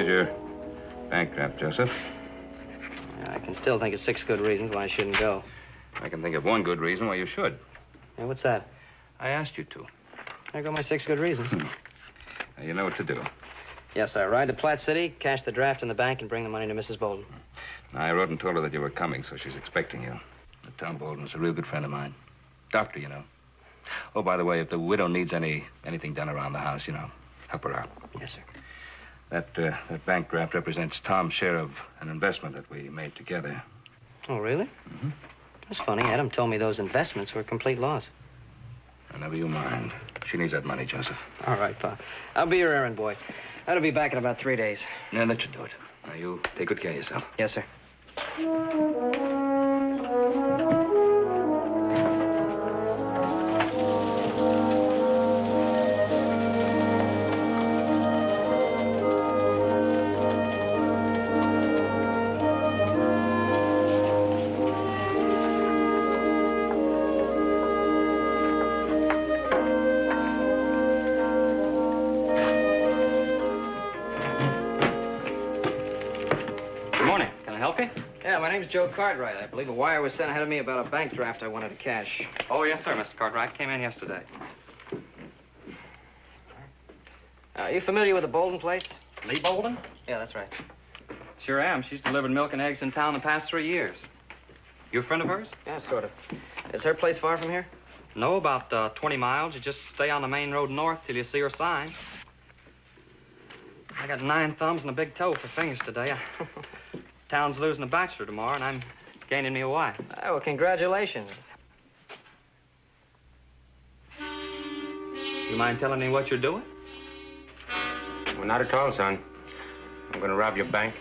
Here's your bank draft, Joseph. I can still think of 6 good reasons why I shouldn't go. I can think of 1 good reason why you should. Hey, what's that? I asked you to. There go my 6 good reasons. Now, you know what to do. Yes, sir. Ride to Platte City, cash the draft in the bank, and bring the money to Mrs. Bolden. Now, I wrote and told her that you were coming, so she's expecting you. Tom Bolden's a real good friend of mine. Doctor, you know. Oh, by the way, if the widow needs anything done around the house, you know, help her out. Yes, sir. That bank draft represents Tom's share of an investment that we made together. Oh, really? Mm-hmm. That's funny. Adam told me those investments were a complete loss. Never you mind. She needs that money, Joseph. All right, Pa. I'll be your errand boy. I'll be back in about 3 days. Yeah, that should do it. Now, you take good care of yourself. Yes, sir. Joe Cartwright. I believe a wire was sent ahead of me about a bank draft I wanted to cash. Oh, yes, sir, Mr. Cartwright. Came in yesterday. Are you familiar with the Bolden place? Lee Bolden? Yeah, that's right. Sure am. She's delivered milk and eggs in town the past 3 years. You a friend of hers? Yeah, sort of. Is her place far from here? No, about 20 miles. You just stay on the main road north till you see her sign. I got 9 thumbs and a big toe for fingers today. Town's losing a bachelor tomorrow, and I'm gaining me a wife. Oh, well, congratulations. You mind telling me what you're doing? Well, not at all, son. I'm going to rob your bank.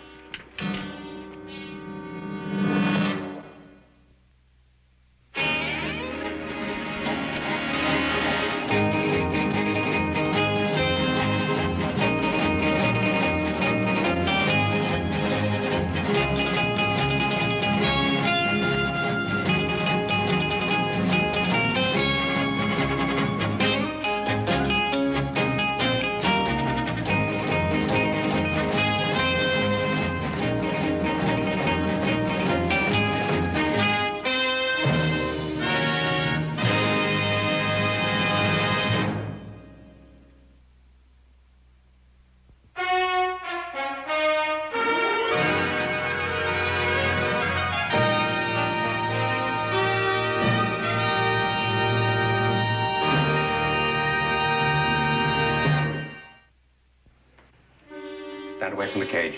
Stand away from the cage.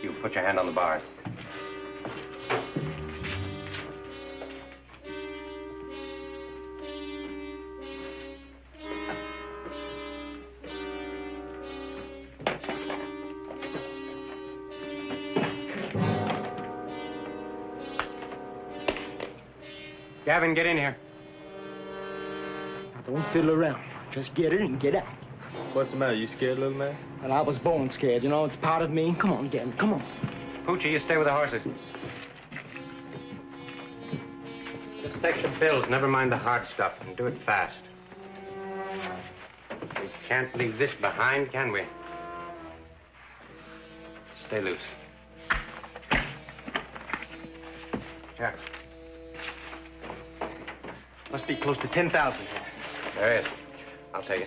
You put your hand on the bars. Gavin, get in here. Now, don't fiddle around. Just get it and get out. What's the matter? You scared, little man? Well, I was born scared. You know, it's part of me. Come on, Gavin. Come on. Poochie, you stay with the horses. Just take the pills. Never mind the hard stuff. And do it fast. We can't leave this behind, can we? Stay loose. Here. Must be close to 10,000 here. There is. I'll tell you.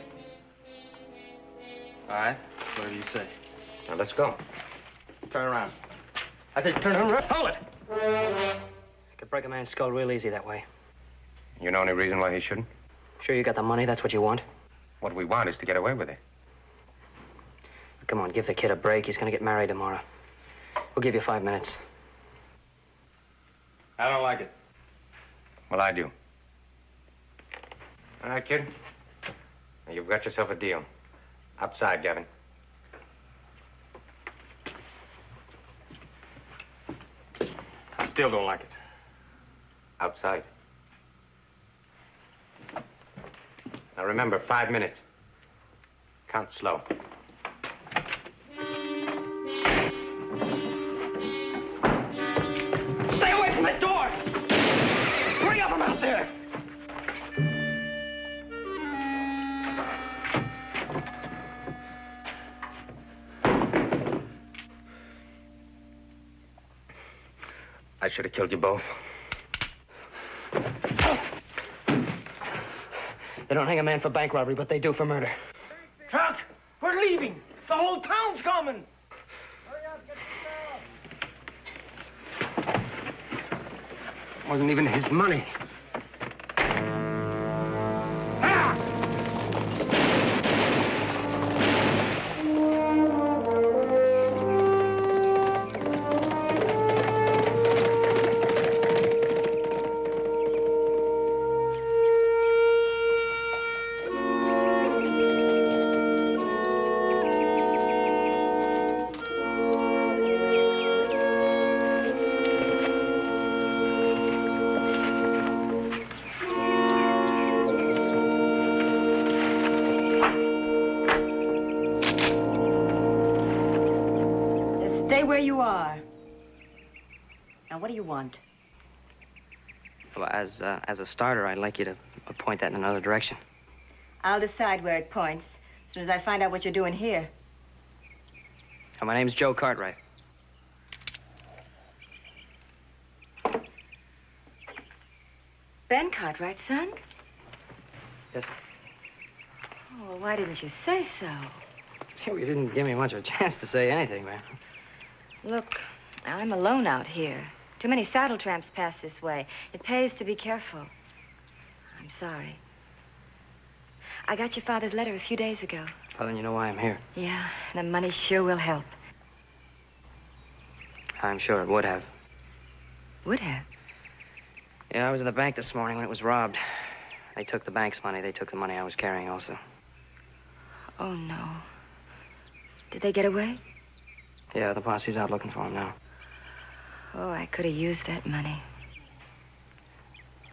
All right. Whatever you say. Now, let's go. Turn around. I said turn around. Hold it. I could break a man's skull real easy that way. You know any reason why he shouldn't? Sure you got the money? That's what you want? What we want is to get away with it. Come on, give the kid a break. He's going to get married tomorrow. We'll give you 5 minutes. I don't like it. Well, I do. All right, kid. Now, you've got yourself a deal. Outside, Gavin. I still don't like it. Outside. Now, remember, 5 minutes. Count slow. Stay away from that door! There's 3 of them out there! I should have killed you both. They don't hang a man for bank robbery, but they do for murder. Truck, we're leaving. The whole town's coming. Wasn't even his money. Stay where you are. Now, what do you want? Well, as a starter, I'd like you to point that in another direction. I'll decide where it points as soon as I find out what you're doing here. My name's Joe Cartwright. Ben Cartwright's son? Yes. Oh, why didn't you say so? You didn't give me much of a chance to say anything, man. Look, I'm alone out here. Too many saddle tramps pass this way. It pays to be careful. I'm sorry. I got your father's letter a few days ago. Well, then you know why I'm here. Yeah, the money sure will help. I'm sure it would have. Would have? Yeah, I was in the bank this morning when it was robbed. They took the bank's money. They took the money I was carrying also. Oh, no. Did they get away? Yeah, the posse's out looking for him now. Oh, I could have used that money.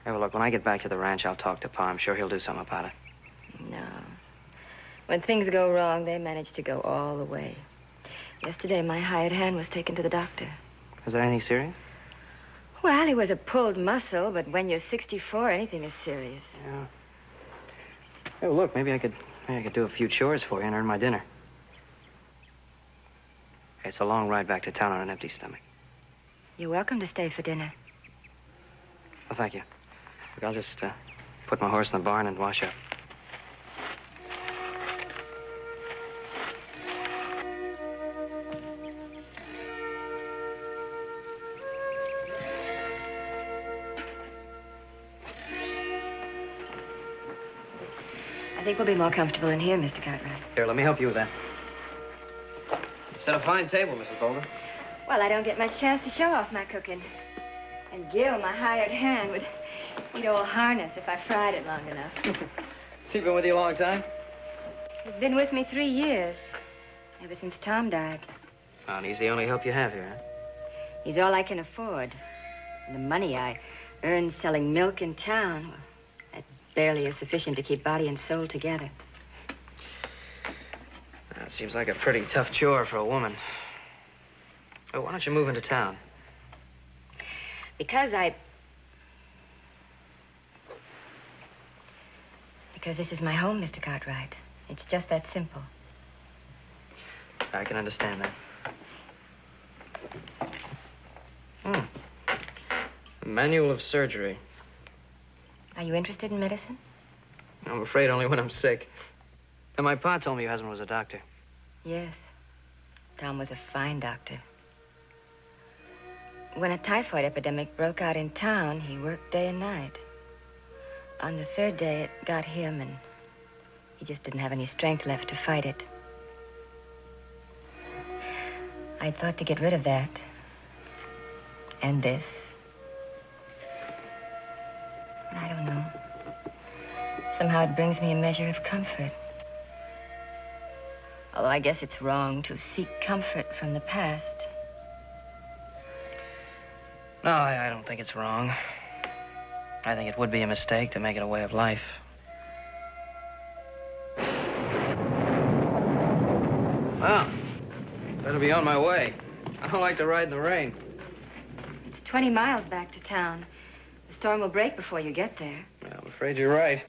Hey, well, look, when I get back to the ranch, I'll talk to Pa. I'm sure he'll do something about it. No. When things go wrong, they manage to go all the way. Yesterday, my hired hand was taken to the doctor. Is there anything serious? Well, he was a pulled muscle, but when you're 64, anything is serious. Yeah. Hey, well, look, maybe I could do a few chores for you and earn my dinner. Hey, it's a long ride back to town on an empty stomach. You're welcome to stay for dinner. Well, thank you. Look, I'll just put my horse in the barn and wash up. I think we'll be more comfortable in here, Mr. Cartwright. Here, let me help you with that. You set a fine table, Mrs. Bolden. Well, I don't get much chance to show off my cooking. And Gil, my hired hand, would eat old harness if I fried it long enough. Has he been with you a long time? He's been with me 3 years, ever since Tom died. Oh, and he's the only help you have here, huh? He's all I can afford. And the money I earn selling milk in town, well, that barely is sufficient to keep body and soul together. That seems like a pretty tough chore for a woman. Oh, why don't you move into town? Because this is my home, Mr. Cartwright. It's just that simple. I can understand that. A manual of surgery. Are you interested in medicine? I'm afraid only when I'm sick. And my pa told me your husband was a doctor. Yes. Tom was a fine doctor. When a typhoid epidemic broke out in town, he worked day and night. On the 3rd day, it got him, and he just didn't have any strength left to fight it. I thought to get rid of that. And this. I don't know. Somehow it brings me a measure of comfort. Although I guess it's wrong to seek comfort from the past. No, I don't think it's wrong. I think it would be a mistake to make it a way of life. Well, better be on my way. I don't like to ride in the rain. It's 20 miles back to town. The storm will break before you get there. Well, I'm afraid you're right.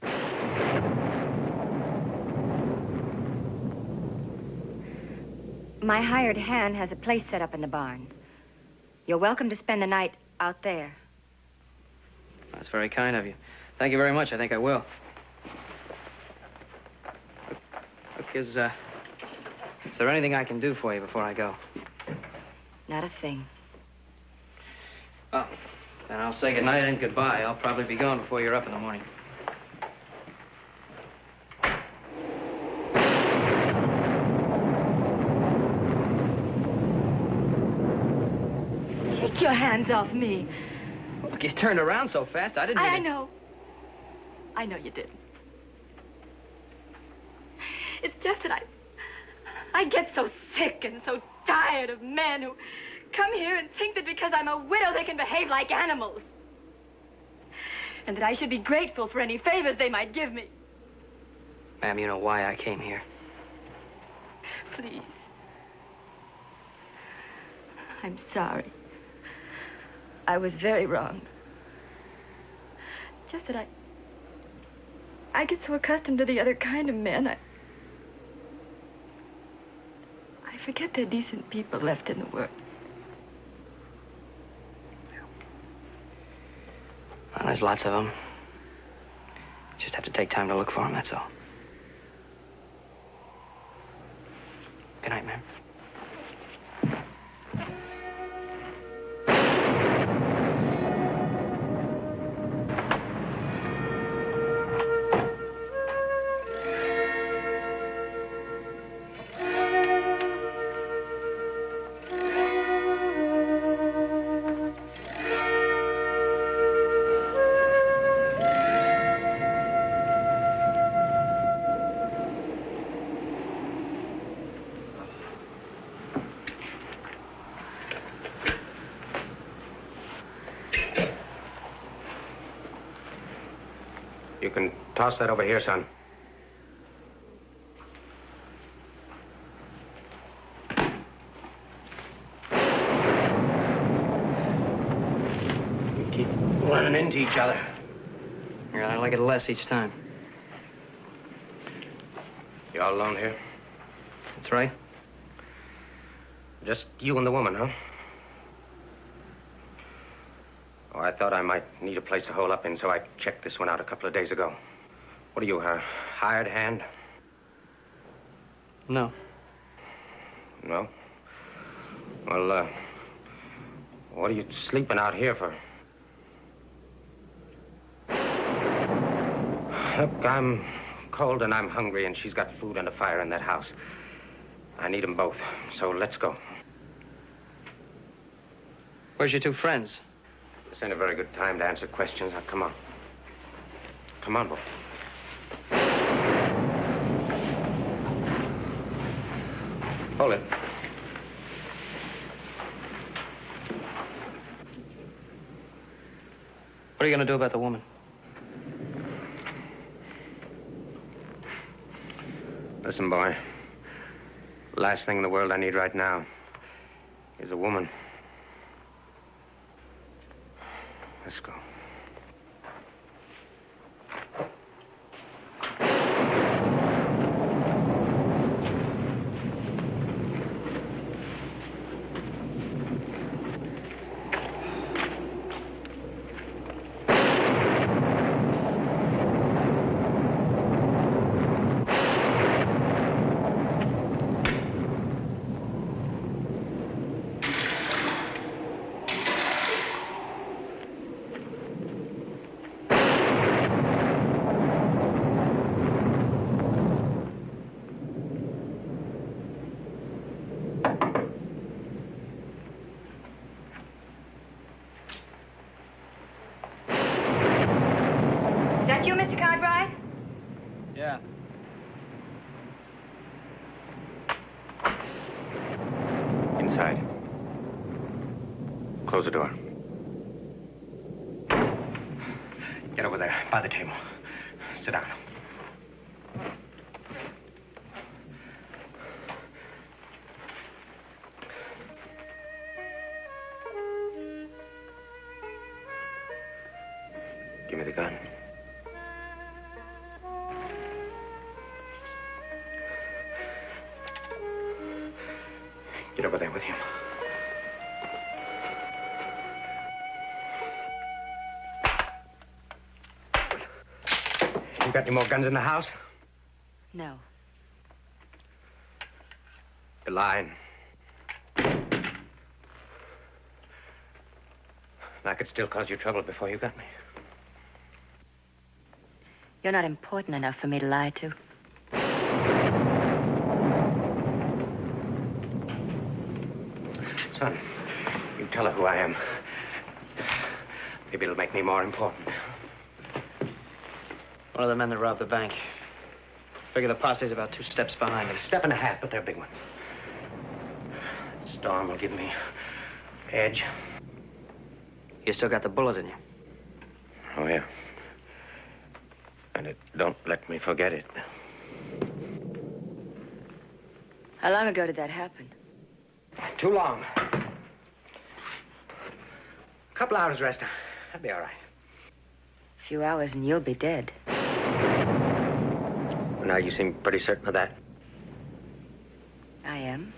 My hired hand has a place set up in the barn. You're welcome to spend the night Out there. That's very kind of you. Thank you very much. I think I will. Look, is there anything I can do for you before I go? Not a thing. Oh, then I'll say goodnight and goodbye. I'll probably be gone before you're up in the morning. Take your hands off me. Look, you turned around so fast, I didn't I mean to- know. I know you didn't. It's just that I get so sick and so tired of men who come here and think that because I'm a widow they can behave like animals. And that I should be grateful for any favors they might give me. Ma'am, you know why I came here. Please. I'm sorry. I was very wrong. Just that I get so accustomed to the other kind of men, I forget they're decent people left in the world. Well, there's lots of them. Just have to take time to look for them, that's all. Good night, ma'am. You can toss that over here, son. You keep running into each other. Yeah, I like it less each time. You all alone here? That's right. Just you and the woman, huh? Oh, I thought I might need a place to hole up in, so I checked this one out a couple of days ago. What are you, her hired hand? No. No? Well, what are you sleeping out here for? Look, I'm cold and I'm hungry, and she's got food and a fire in that house. I need them both, so let's go. Where's your two friends? This ain't a very good time to answer questions. Now, come on. Come on, boy. Hold it. What are you going to do about the woman? Listen, boy. Last thing in the world I need right now is a woman. Let's go. Is that you, Mr. Cartwright? Yeah. Inside. Close the door. Get over there, by the table. Sit down. Give me the gun. Get over there with him. Got any more guns in the house? No. You're lying. I could still cause you trouble before you got me. You're not important enough for me to lie to. Son, you tell her who I am. Maybe it'll make me more important. One of the men that robbed the bank. Figure the posse's about 2 steps behind us. Step and a half, but they're big ones. Storm will give me edge. You still got the bullet in you. Oh, yeah. And it don't let me forget it. How long ago did that happen? Too long. A couple hours rest. That'll be all right. A few hours and you'll be dead. Now you seem pretty certain of that. I am.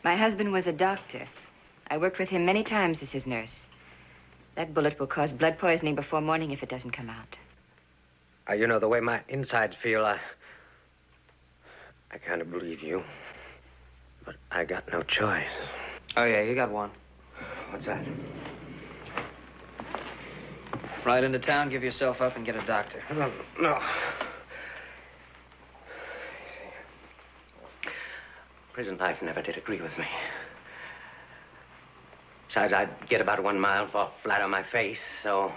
My husband was a doctor. I worked with him many times as his nurse. That bullet will cause blood poisoning before morning if it doesn't come out. You know, the way my insides feel, I kind of believe you. But I got no choice. Oh, yeah, you got one. What's that? Ride into town, give yourself up, and get a doctor. No. Prison life never did agree with me. Besides, I'd get about 1 mile, fall flat on my face, so...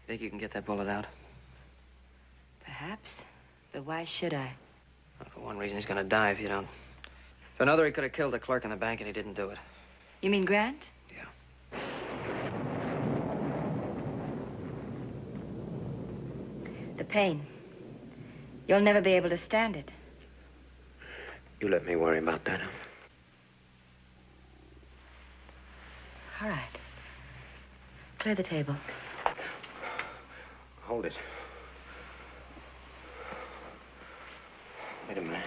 Think you can get that bullet out? Perhaps. But why should I? Well, for one reason, he's gonna die if you don't. For another, he could have killed the clerk in the bank, and he didn't do it. You mean Grant? Yeah. The pain. You'll never be able to stand it. You let me worry about that. All right. Clear the table. Hold it. Wait a minute.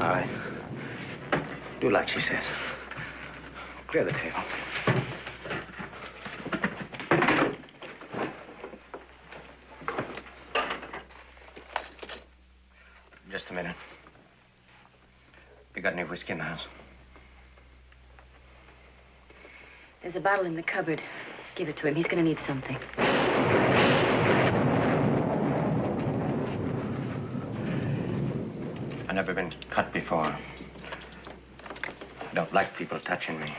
All right. Do like she says. Clear the table. Just a minute. You got any whiskey in the house? There's a bottle in the cupboard. Give it to him. He's going to need something. I've never been cut before. I don't like people touching me.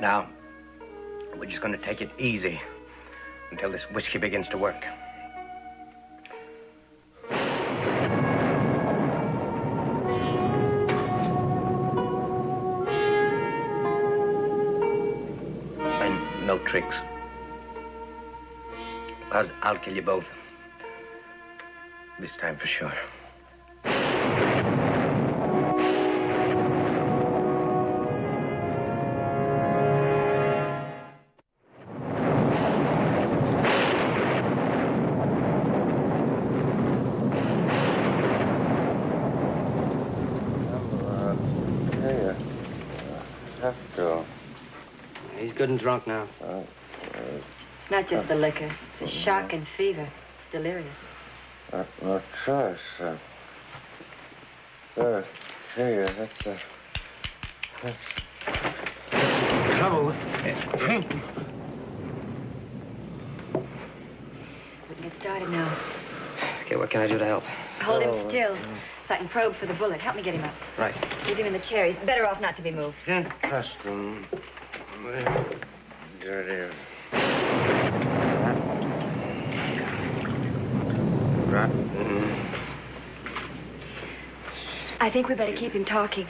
Now, we're just going to take it easy until this whiskey begins to work. And no tricks. Because I'll kill you both. This time for sure. He's good and drunk now. It's not just the liquor. It's a shock and fever. It's delirious. No choice. Here, that's trouble with drinking. We can get started now. Okay, what can I do to help? Hold him still so I can probe for the bullet. Help me get him up. Right. Leave him in the chair. He's better off not to be moved. Can't trust them. Dirty. I think we better keep him talking.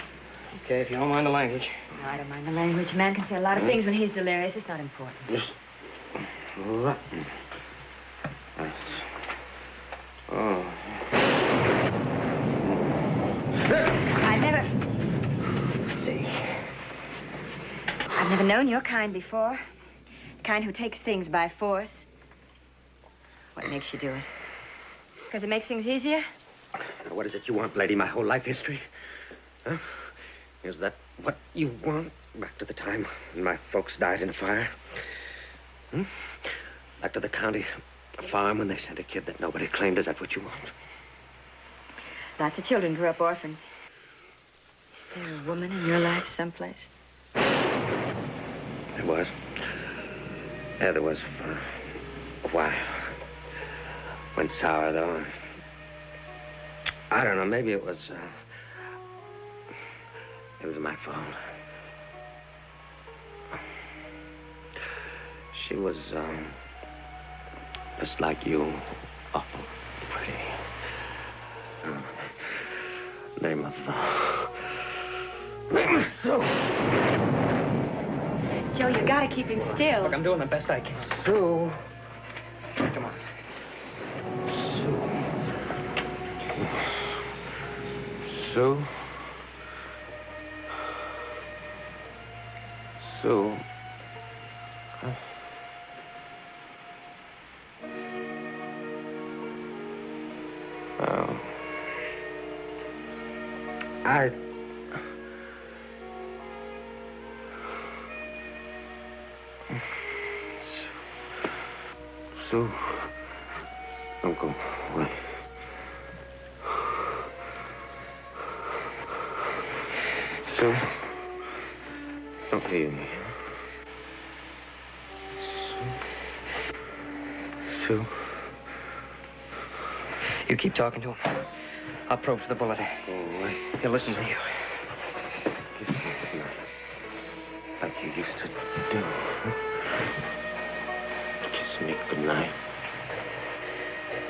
Okay, if you don't mind the language. No, I don't mind the language. A man can say a lot of things when he's delirious. It's not important. Just rotten. Oh. Never known your kind before. The kind who takes things by force. What makes you do it? Because it makes things easier? Now, what is it you want, lady? My whole life history? Huh? Is that what you want? Back to the time when my folks died in a fire? Hmm? Back to the county farm when they sent a kid that nobody claimed. Is that what you want? Lots of children grew up orphans. Is there a woman in your life someplace? There was. Yeah, there was for a while. Went sour, though. I don't know, maybe it was my fault. She was, just like you. Awful pretty. Name of Sue. Joe, you gotta keep him still. Look, I'm doing the best I can. Sue. Come on. Sue. Sue. Oh. Sue. Don't go away. Sue. Don't leave me. Sue. You keep talking to him. I'll probe for the bullet. Go away. He'll listen to you. Kiss me goodnight. Like you used to do. Kiss me goodnight.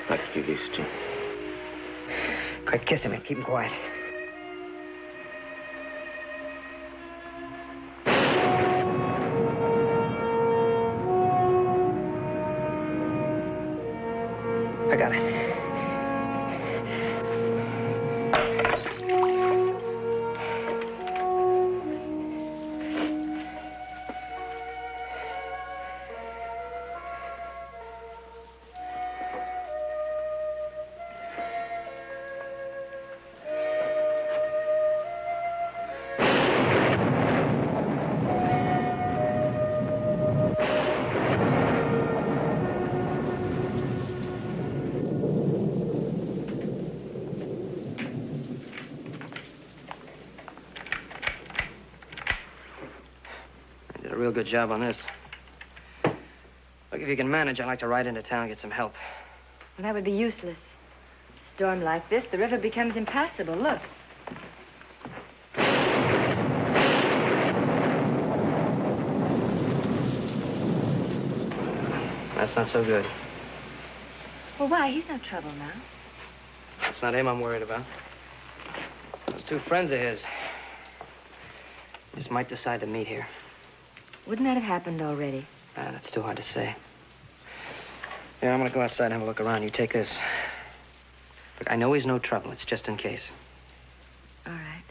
Like you used to. Quick, kiss him and keep him quiet. I got it. A real good job on this. Look, if you can manage, I'd like to ride into town and get some help. Well, that would be useless. A storm like this, the river becomes impassable. Look. That's not so good. Well, why? He's no trouble now. It's not him I'm worried about. Those two friends of his just might decide to meet here. Wouldn't that have happened already? That's too hard to say. Yeah, I'm gonna go outside and have a look around. You take this. Look, I know he's no trouble. It's just in case. All right.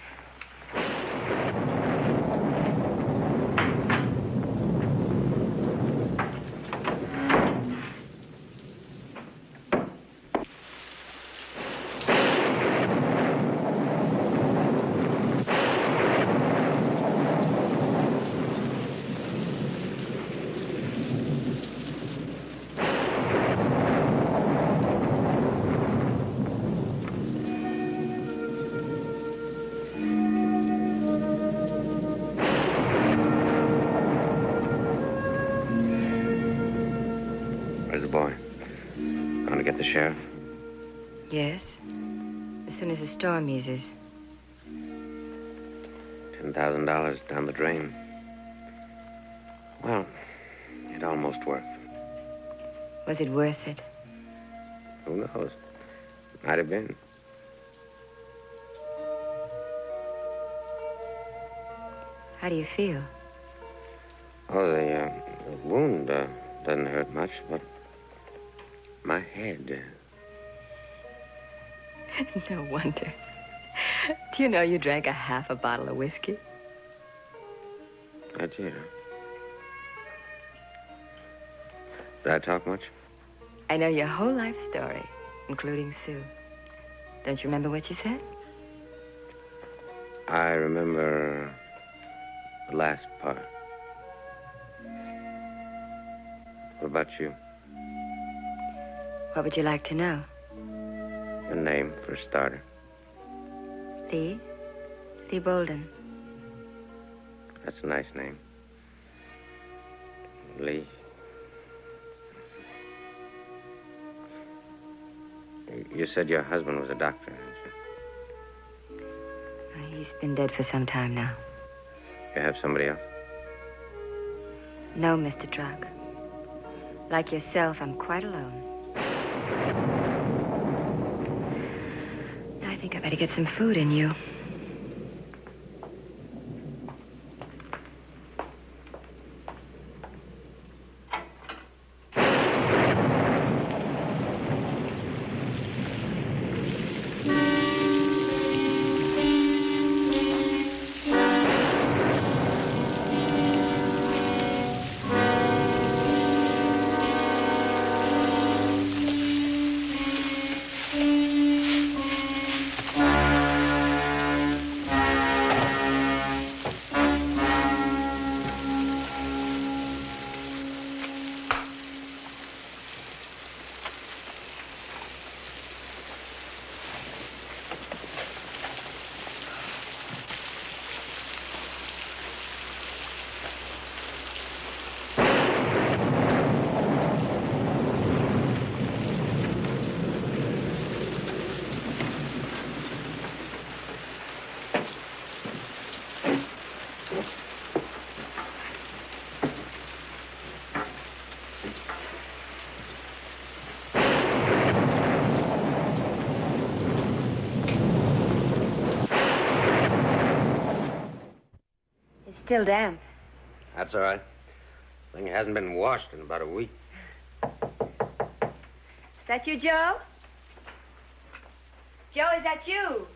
Where's the boy? Going to get the sheriff? Yes. As soon as the storm eases. $10,000 down the drain. Well, it almost worked. Was it worth it? Who knows? Might have been. How do you feel? Oh, the wound doesn't hurt much, but my head. No wonder. Do you know you drank a half a bottle of whiskey? I did. Did I talk much? I know your whole life story, including Sue. Don't you remember what you said? I remember the last part. What about you? What would you like to know? Your name, for a starter. Lee? Lee Bolden. That's a nice name. Lee. You said your husband was a doctor, didn't you? He's been dead for some time now. You have somebody else? No, Mr. Truck. Like yourself, I'm quite alone. I think I better get some food in you. Still damp. That's all right. Thing hasn't been washed in about a week. Is that you, Joe? Joe, is that you?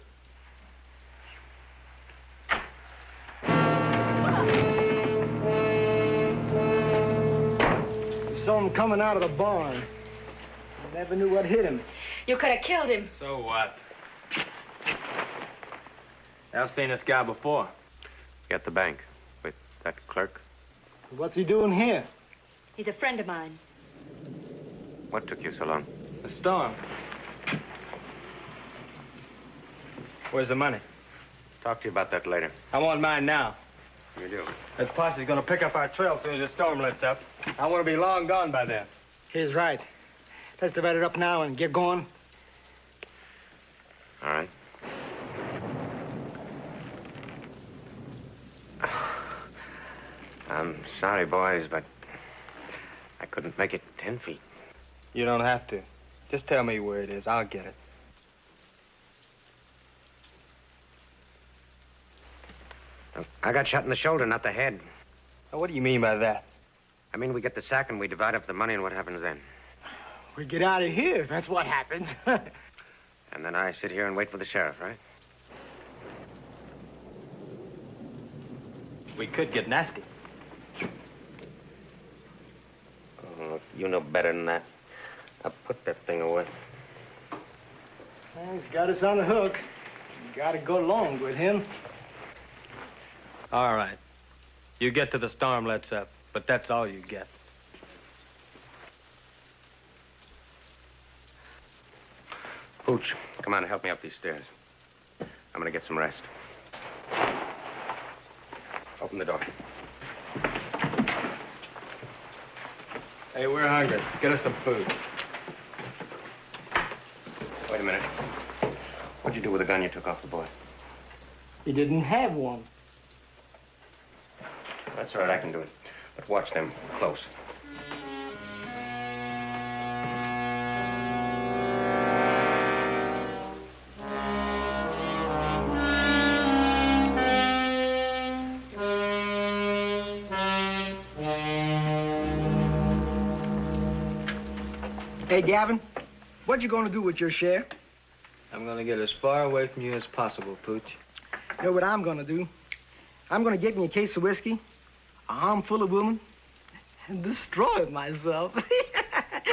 Saw him coming out of the barn. I never knew what hit him. You could have killed him. So what? I've seen this guy before. At the bank with that clerk. What's he doing here? He's a friend of mine. What took you so long? The storm. Where's the money? Talk to you about that later. I want mine now. You do? That posse's gonna pick up our trail as soon as the storm lets up. I want to be long gone by then. He's right. Let's divide it up now and get going. All right. I'm sorry, boys, but I couldn't make it 10 feet. You don't have to. Just tell me where it is. I'll get it. I got shot in the shoulder, not the head. Now, what do you mean by that? I mean, we get the sack and we divide up the money, and what happens then? We get out of here if that's what happens. And then I sit here and wait for the sheriff, right? We could get nasty. Oh, you know better than that. I'll put that thing away. Well, he's got us on the hook. You gotta go along with him. All right. You get to the storm lets up, but that's all you get. Pooch, come on and help me up these stairs. I'm gonna get some rest. Open the door. Hey, we're hungry. Get us some food. Wait a minute. What'd you do with the gun you took off the boy? He didn't have one. That's all right, I can do it. But watch them close. Hey, Gavin, what you gonna do with your share? I'm gonna get as far away from you as possible, Pooch. You know what I'm gonna do? I'm gonna get me a case of whiskey, a arm full of women, and destroy myself.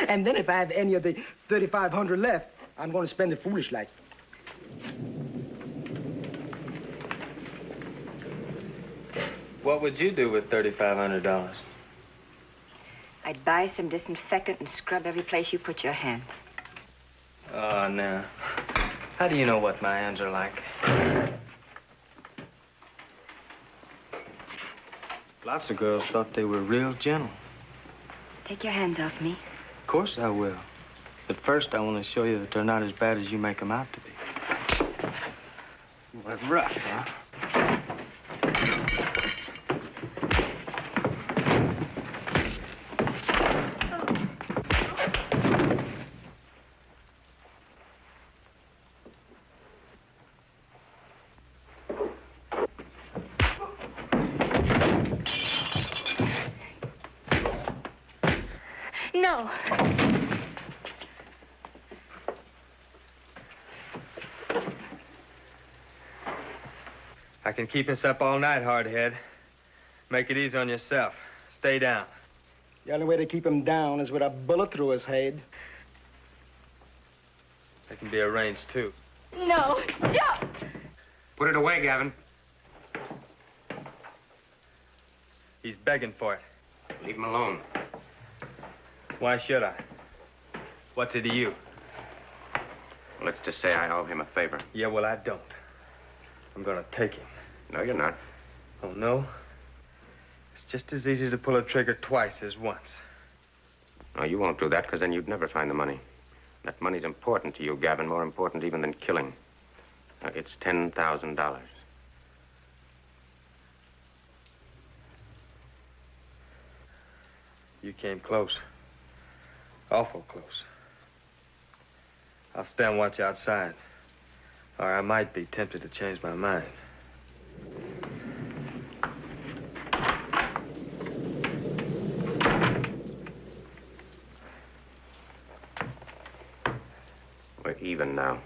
And then if I have any of the 3,500 left, I'm going to spend it foolish like. What would you do with $3,500? I'd buy some disinfectant and scrub every place you put your hands. Oh, now. How do you know what my hands are like? Lots of girls thought they were real gentle. Take your hands off me. Of course I will. But first, I want to show you that they're not as bad as you make them out to be. What rough, huh? No. I can keep us up all night, hardhead. Make it easy on yourself. Stay down. The only way to keep him down is with a bullet through his head. That can be arranged, too. No. Joe! Put it away, Gavin. He's begging for it. Leave him alone. Why should I? What's it to you? Let's just say I owe him a favor. Yeah, well, I don't. I'm gonna take him. No, you're not. Oh, no? It's just as easy to pull a trigger twice as once. No, you won't do that, because then you'd never find the money. That money's important to you, Gavin, more important even than killing. It's $10,000. You came close. Awful close. I'll stand watch outside. Or I might be tempted to change my mind. We're even now.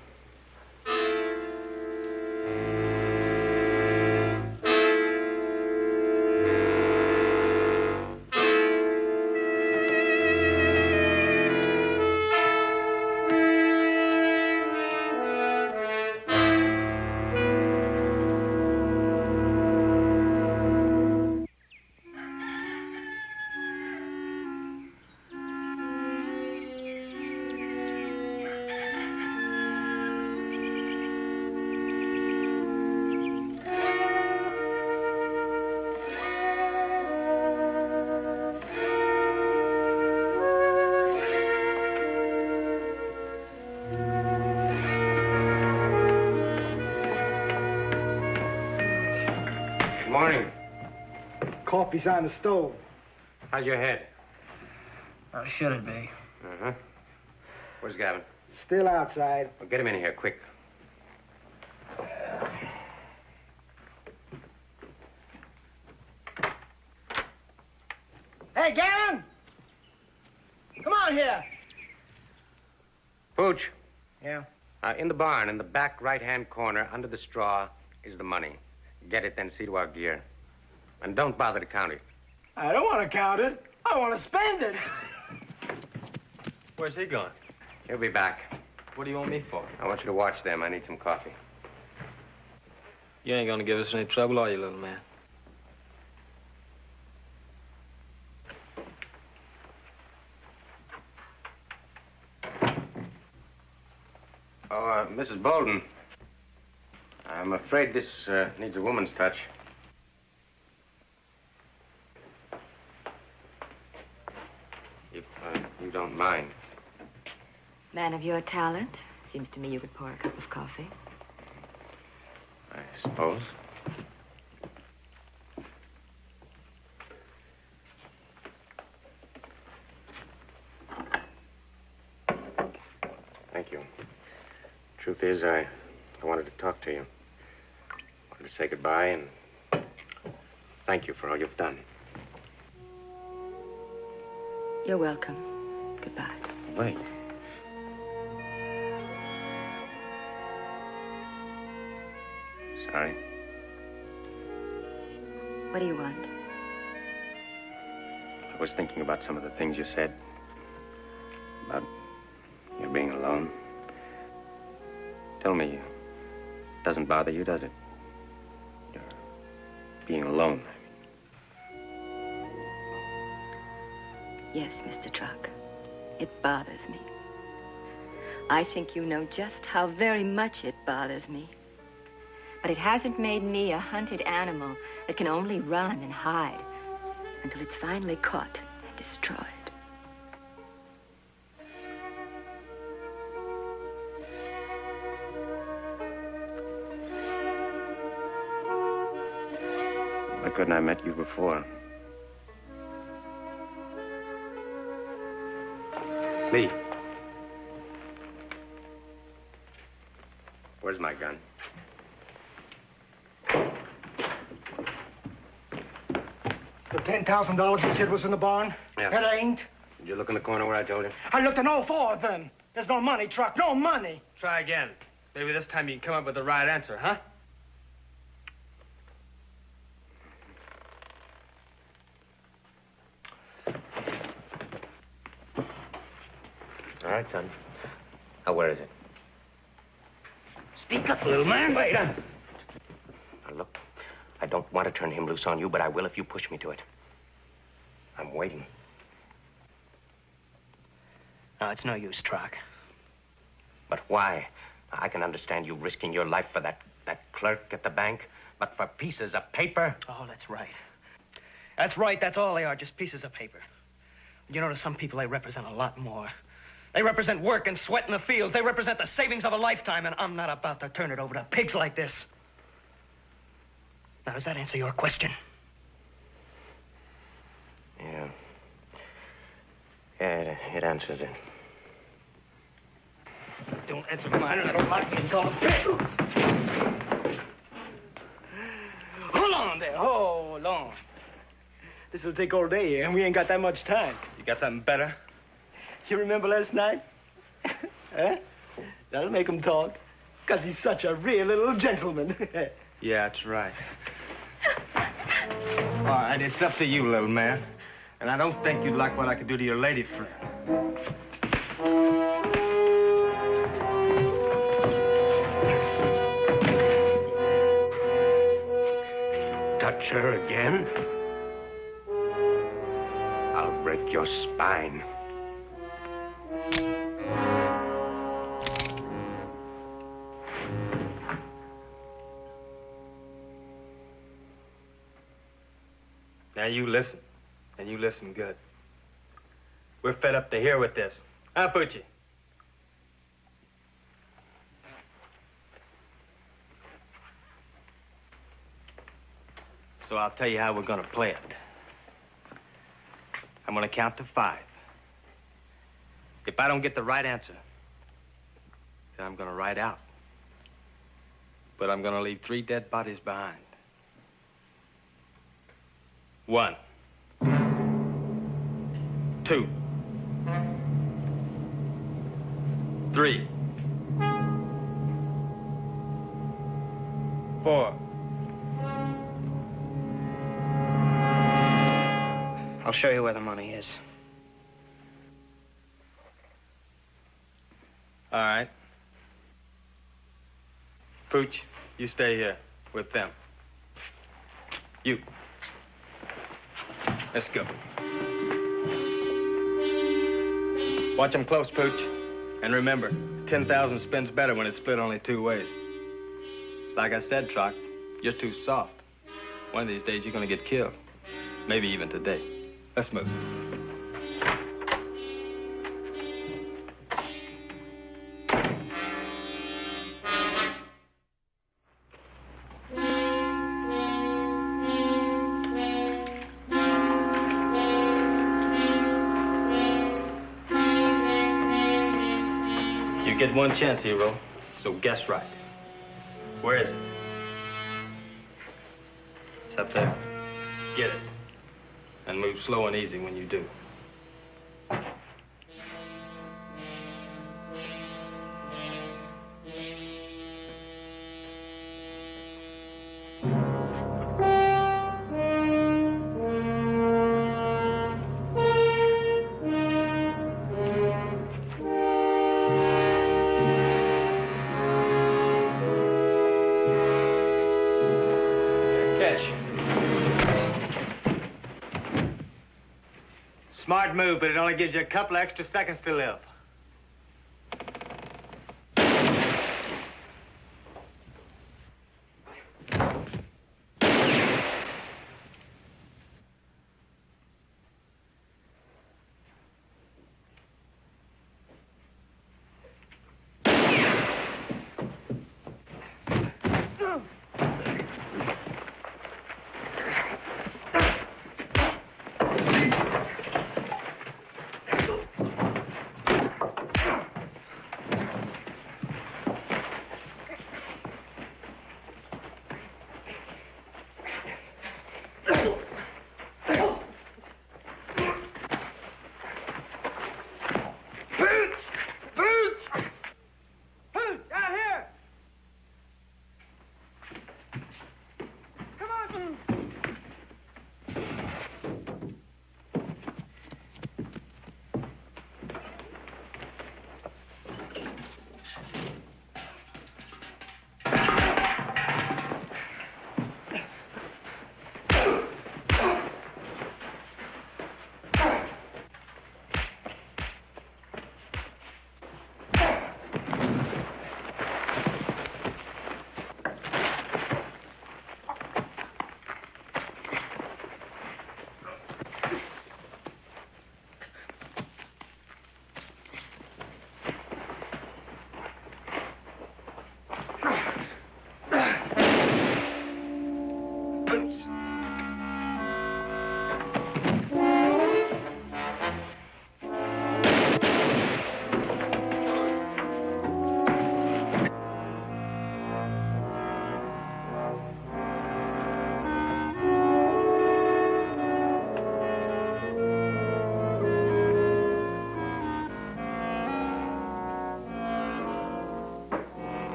Morning. Coffee's on the stove. How's your head? How should it be? Uh-huh. Where's Gavin? Still outside. Well, get him in here, quick. Hey, Gavin! Come on here. Pooch. Yeah? In the barn, in the back right-hand corner, under the straw, is the money. Get it, then see to our gear. And don't bother to count it. I don't want to count it. I want to spend it. Where's he going? He'll be back. What do you want me for? I want you to watch them. I need some coffee. You ain't gonna give us any trouble, are you, little man? Oh, Mrs. Bolden. I'm afraid this needs a woman's touch. If you don't mind. Man of your talent. Seems to me you could pour a cup of coffee. I suppose. Thank you. Truth is, I wanted to talk to you. Wanted to say goodbye and thank you for all you've done. You're welcome. Goodbye. Wait. Sorry. What do you want? I was thinking about some of the things you said. About you being alone. Tell me, it doesn't bother you, does it? You're being alone. Yes, Mr. Truck. It bothers me. I think you know just how very much it bothers me. But it hasn't made me a hunted animal that can only run and hide until it's finally caught and destroyed. Why couldn't I met you before? Lee. Where's my gun? The $10,000 you said was in the barn? Yeah. It ain't. Did you look in the corner where I told you? I looked in all four of them. There's no money, Truck, no money. Try again. Maybe this time you can come up with the right answer, huh? All right, son. Now, where is it? Speak up, little man. Wait. Now, look, I don't want to turn him loose on you, but I will if you push me to it. I'm waiting. No, it's no use, Truck. But why? I can understand you risking your life for that clerk at the bank, but for pieces of paper? Oh, that's right. That's right, that's all they are, just pieces of paper. You know, to some people, they represent a lot more. They represent work and sweat in the fields. They represent the savings of a lifetime, and I'm not about to turn it over to pigs like this. Now, does that answer your question? Yeah. Yeah, it answers it. Don't answer mine, and I don't like being called a pig. Hold on there, hold on. This will take all day, and we ain't got that much time. You got something better? You remember last night? Huh? That'll make him talk. Because he's such a real little gentleman. Yeah, that's right. All right, it's up to you, little man. And I don't think you'd like what I could do to your lady friend. Touch her again? I'll break your spine. Now you listen, and you listen good. We're fed up to here with this. Huh, Poochie? So I'll tell you how we're gonna play it. I'm gonna count to 5. If I don't get the right answer, then I'm gonna ride out. But I'm gonna leave 3 dead bodies behind. 1, 2, 3, 4. I'll show you where the money is. All right. Pooch, you stay here with them. You. Let's go. Watch them close, Pooch. And remember, 10,000 spins better when it's split only 2 ways. Like I said, Troc, you're too soft. One of these days, you're gonna get killed. Maybe even today. Let's move. You get one chance, hero, so guess right. Where is it? It's up there. Get it. And move slow and easy when you do. Smart move, but it only gives you a couple extra seconds to live.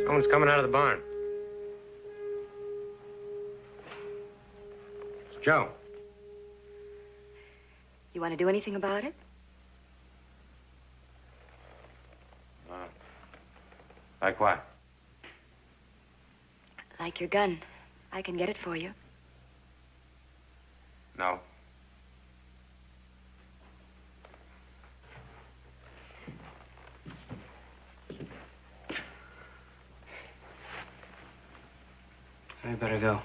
Someone's coming out of the barn. It's Joe. You want to do anything about it? Like what? Like your gun. I can get it for you. No. We better go.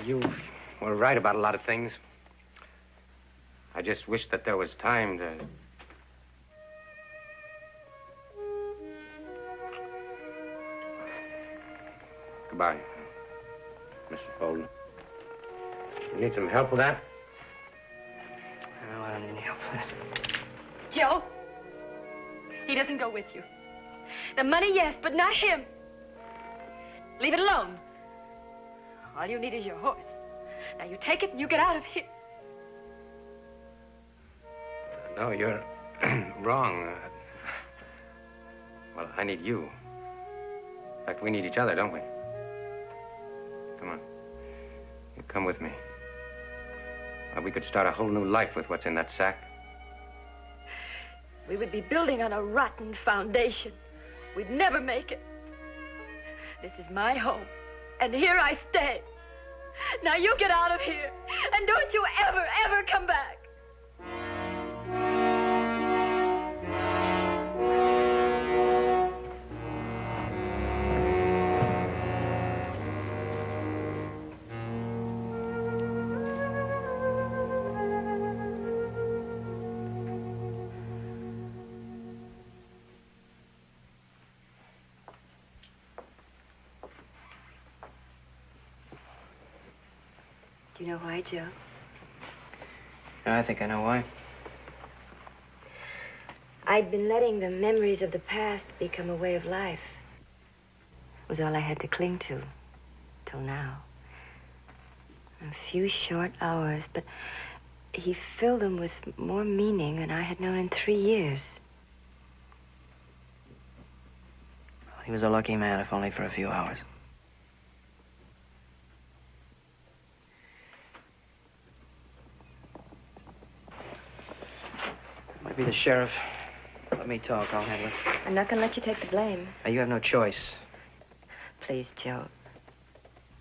You were right about a lot of things. I just wish that there was time to... Goodbye, Mrs. Bolden. You need some help with that? Well, I don't need any help with that. Joe, he doesn't go with you. The money, yes, but not him. Leave it alone. All you need is your horse. Now you take it and you get out of here. No, you're wrong. Well, I need you. In fact, we need each other, don't we? Come on. You come with me. Well, we could start a whole new life with what's in that sack. We would be building on a rotten foundation. We'd never make it. This is my home, and here I stay. Now you get out of here, and don't you ever, ever come back. Do you know why, Joe? I think I know why. I'd been letting the memories of the past become a way of life. It was all I had to cling to, till now. A few short hours, but he filled them with more meaning than I had known in 3 years. Well, he was a lucky man, if only for a few hours. Maybe the sheriff. Let me talk. I'll handle it. I'm not going to let you take the blame. Now, you have no choice. Please, Joe.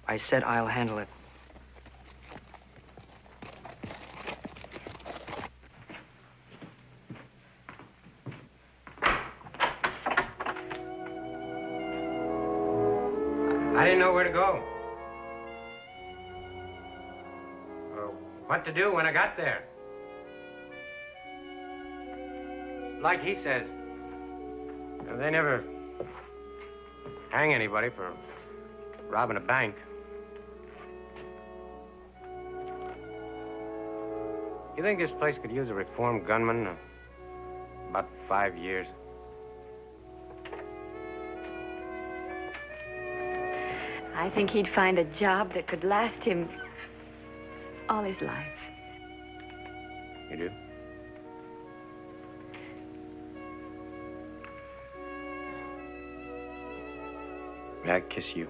I said I'll handle it. I didn't know where to go. Or what to do when I got there. Like he says, they never hang anybody for robbing a bank. You think this place could use a reformed gunman? About 5 years. I think he'd find a job that could last him all his life. You do? May I kiss you?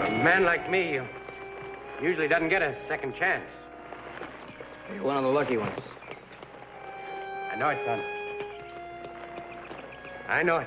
A man like me usually doesn't get a second chance. You're one of the lucky ones. I know it, son. I know it.